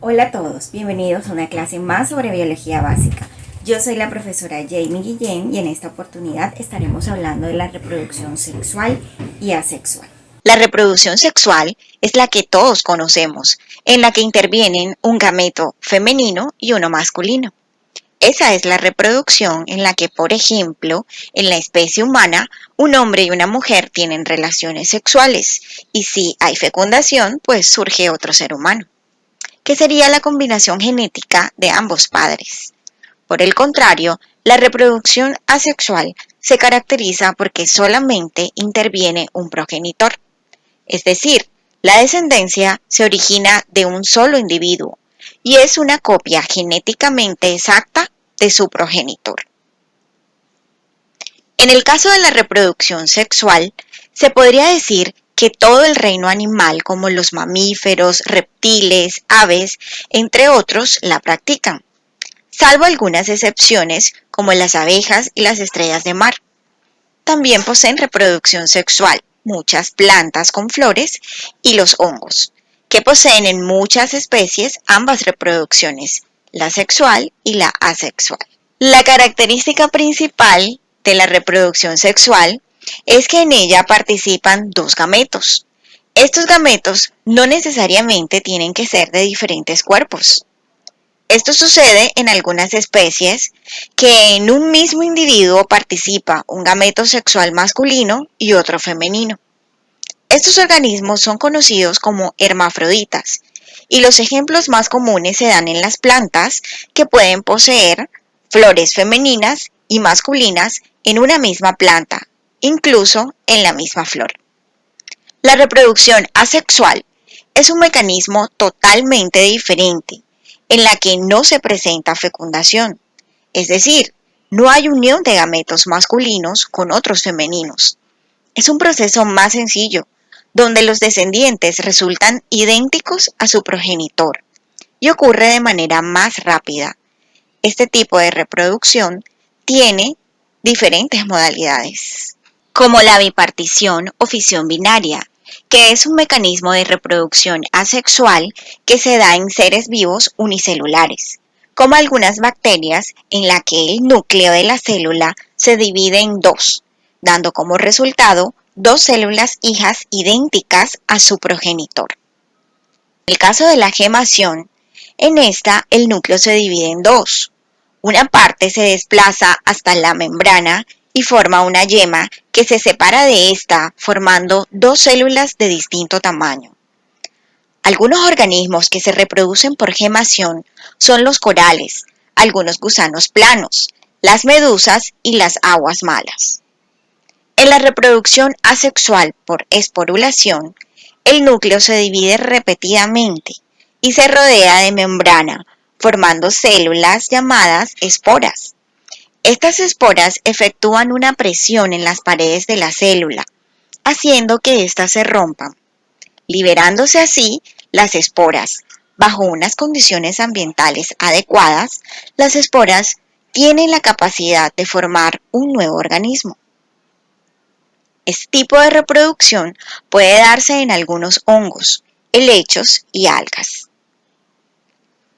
Hola a todos, bienvenidos a una clase más sobre biología básica. Yo soy la profesora Jamie Guillén y en esta oportunidad estaremos hablando de la reproducción sexual y asexual. La reproducción sexual es la que todos conocemos, en la que intervienen un gameto femenino y uno masculino. Esa es la reproducción en la que, por ejemplo, en la especie humana, un hombre y una mujer tienen relaciones sexuales y si hay fecundación, pues surge otro ser humano, que sería la combinación genética de ambos padres. Por el contrario, la reproducción asexual se caracteriza porque solamente interviene un progenitor. Es decir, la descendencia se origina de un solo individuo y es una copia genéticamente exacta de su progenitor. En el caso de la reproducción sexual, se podría decir que todo el reino animal, como los mamíferos, reptiles, aves, entre otros, la practican, salvo algunas excepciones como las abejas y las estrellas de mar. También poseen reproducción sexual muchas plantas con flores y los hongos, que poseen en muchas especies ambas reproducciones, la sexual y la asexual. La característica principal de la reproducción sexual es que en ella participan dos gametos. Estos gametos no necesariamente tienen que ser de diferentes cuerpos. Esto sucede en algunas especies que en un mismo individuo participa un gameto sexual masculino y otro femenino. Estos organismos son conocidos como hermafroditas y los ejemplos más comunes se dan en las plantas que pueden poseer flores femeninas y masculinas en una misma planta, incluso en la misma flor. La reproducción asexual es un mecanismo totalmente diferente en la que no se presenta fecundación, es decir, no hay unión de gametos masculinos con otros femeninos. Es un proceso más sencillo, donde los descendientes resultan idénticos a su progenitor y ocurre de manera más rápida. Este tipo de reproducción tiene diferentes modalidades, como la bipartición o fisión binaria, que es un mecanismo de reproducción asexual que se da en seres vivos unicelulares, como algunas bacterias en la que el núcleo de la célula se divide en dos, dando como resultado dos células hijas idénticas a su progenitor. En el caso de la gemación, en esta el núcleo se divide en dos. Una parte se desplaza hasta la membrana y forma una yema que se separa de esta formando dos células de distinto tamaño. Algunos organismos que se reproducen por gemación son los corales, algunos gusanos planos, las medusas y las aguas malas. En la reproducción asexual por esporulación, el núcleo se divide repetidamente y se rodea de membrana, formando células llamadas esporas. Estas esporas efectúan una presión en las paredes de la célula, haciendo que éstas se rompan, liberándose así las esporas. Bajo unas condiciones ambientales adecuadas, las esporas tienen la capacidad de formar un nuevo organismo. Este tipo de reproducción puede darse en algunos hongos, helechos y algas.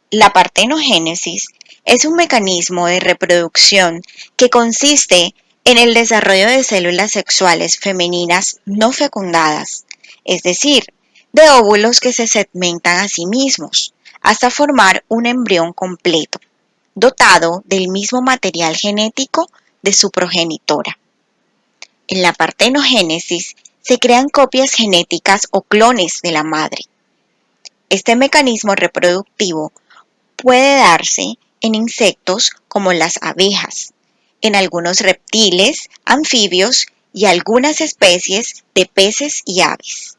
La partenogénesis es un mecanismo de reproducción que consiste en el desarrollo de células sexuales femeninas no fecundadas, es decir, de óvulos que se segmentan a sí mismos hasta formar un embrión completo, dotado del mismo material genético de su progenitora. En la partenogénesis se crean copias genéticas o clones de la madre. Este mecanismo reproductivo puede darse en insectos como las abejas, en algunos reptiles, anfibios y algunas especies de peces y aves.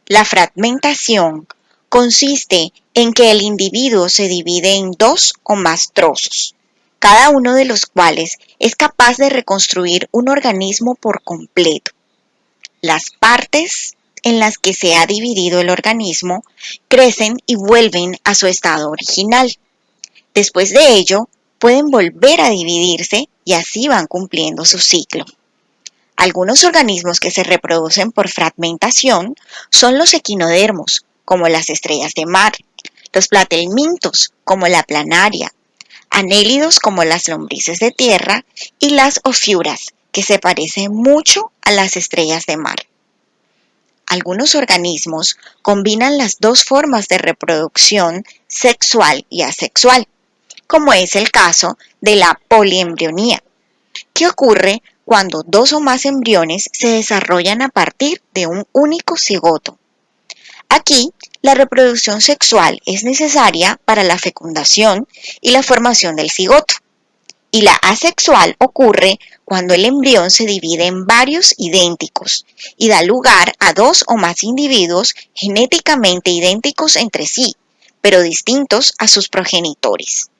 La fragmentación consiste en que el individuo se divide en dos o más trozos, cada uno de los cuales es capaz de reconstruir un organismo por completo. Las partes en las que se ha dividido el organismo crecen y vuelven a su estado original. Después de ello, pueden volver a dividirse y así van cumpliendo su ciclo. Algunos organismos que se reproducen por fragmentación son los equinodermos, como las estrellas de mar, los platelmintos, como la planaria, anélidos como las lombrices de tierra y las ofiuras, que se parecen mucho a las estrellas de mar. Algunos organismos combinan las dos formas de reproducción sexual y asexual, como es el caso de la poliembrionía, que ocurre cuando dos o más embriones se desarrollan a partir de un único cigoto. Aquí, la reproducción sexual es necesaria para la fecundación y la formación del cigoto, y la asexual ocurre cuando el embrión se divide en varios idénticos y da lugar a dos o más individuos genéticamente idénticos entre sí, pero distintos a sus progenitores.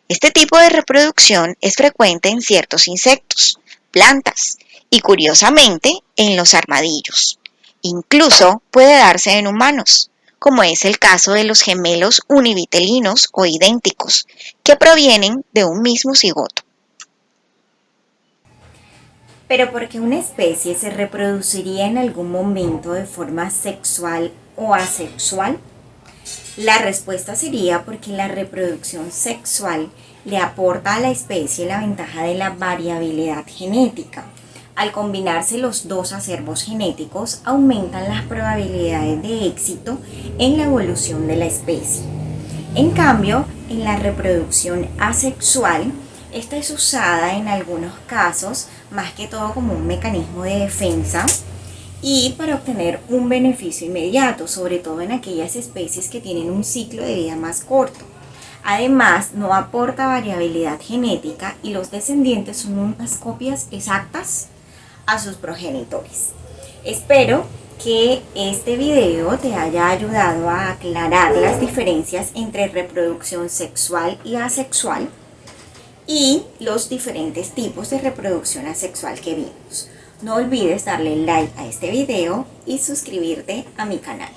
Este tipo de reproducción es frecuente en ciertos insectos, plantas y, curiosamente, en los armadillos. Incluso puede darse en humanos, como es el caso de los gemelos univitelinos o idénticos, que provienen de un mismo cigoto. Pero ¿por qué una especie se reproduciría en algún momento de forma sexual o asexual? La respuesta sería porque la reproducción sexual le aporta a la especie la ventaja de la variabilidad genética. Al combinarse los dos acervos genéticos, aumentan las probabilidades de éxito en la evolución de la especie. En cambio, en la reproducción asexual, esta es usada en algunos casos más que todo como un mecanismo de defensa y para obtener un beneficio inmediato, sobre todo en aquellas especies que tienen un ciclo de vida más corto. Además, no aporta variabilidad genética y los descendientes son unas copias exactas a sus progenitores. Espero que este video te haya ayudado a aclarar las diferencias entre reproducción sexual y asexual y los diferentes tipos de reproducción asexual que vimos. No olvides darle like a este video y suscribirte a mi canal.